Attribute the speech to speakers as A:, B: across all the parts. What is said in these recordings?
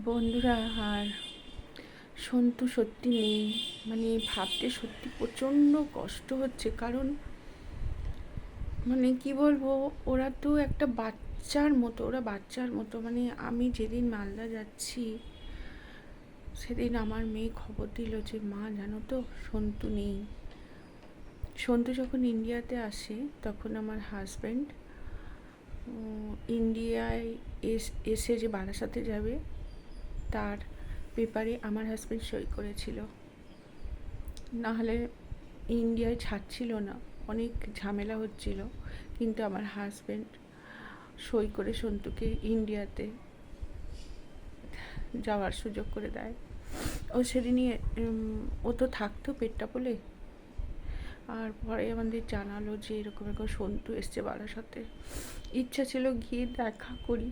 A: বন্ধুরা, আর সন্তু সত্যি নেই। মানে ভাবতে সত্যি প্রচণ্ড কষ্ট হচ্ছে, কারণ মানে কি বলবো, ওরা তো একটা বাচ্চার মতো। মানে আমি যেদিন মালদা যাচ্ছি সেদিন আমার মেয়ে খবর দিল যে মা জানো তো সন্তু নেই। সন্তু যখন ইন্ডিয়াতে আসে তখন আমার হাজব্যান্ড ইন্ডিয়ায় এসে যে বারাসাতে যাবে তার পেপারে আমার হাজব্যান্ড সই করেছিল, নাহলে ইন্ডিয়ায় ছাড়ছিল না, অনেক ঝামেলা হচ্ছিল। কিন্তু আমার হাজব্যান্ড সই করে সন্তুকে ইন্ডিয়াতে যাওয়ার সুযোগ করে দেয়। ও সেদিনই ও তো থাকতো পেট্টাপোলে, আর পরে আমাদের জানালো যে এরকম এরকম সন্তু এসছে বারাসাতে। ইচ্ছা ছিল গিয়ে দেখা করি,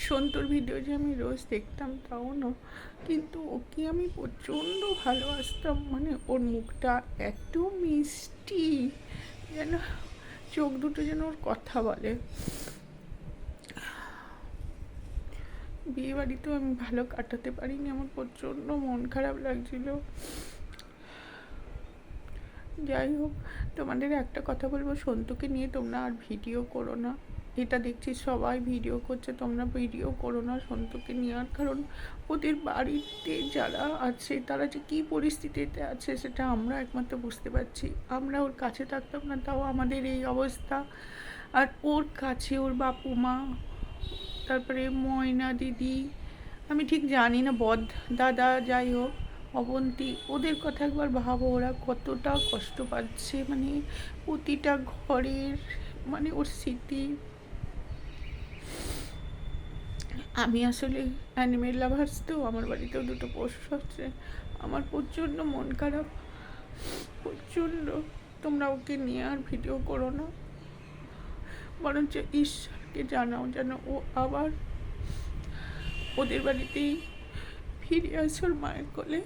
A: সন্তুর ভিডিও যে আমি রোজ দেখতাম তাও না, কিন্তু ওকে আমি প্রচণ্ড ভালোবাসতাম। মানে ওর মুখটা এত মিষ্টি, যেন চোখ দুটো যেন ওর কথা বলে। বিয়ে বাড়িতেও আমি ভালো কাটাতে পারিনি, আমার প্রচণ্ড মন খারাপ লাগছিল। যাই হোক, তোমাদের একটা কথা বলবো, সন্তুকে নিয়ে তোমরা আর ভিডিও করো না। এটা দেখছি সবাই ভিডিও করছে, তোমরা ভিডিও করো না সন্তুকে নিয়ে। আর কারণ ওদের বাড়িতে যারা আছে তারা যে কী পরিস্থিতিতে আছে সেটা আমরা একমাত্র বুঝতে পারছি। আমরা ওর কাছে থাকতাম না, তাও আমাদের এই অবস্থা। আর ওর কাছে ওর বাপু মা, তারপরে ময়না দিদি, আমি ঠিক জানি না, বদ দাদা, যাই হোক, অবন্তী, ওদের কথা একবার ভাবো, ওরা কতটা কষ্ট পাচ্ছে। মানে প্রতিটা ঘরের মানে ওর স্মৃতি। আমি আসলে অ্যানিমেল লাভার্স, তো আমার বাড়িতেও দুটো পশু আছে। আমার প্রচণ্ড মন খারাপ, প্রচণ্ড। তোমরা ওকে নিয়ে আর ভিডিও করো না, বরঞ্চ ঈশ্বরকে জানাও যেন ও আবার ওদের বাড়িতেই ফিরে আসে ওর মায়ের কোলে।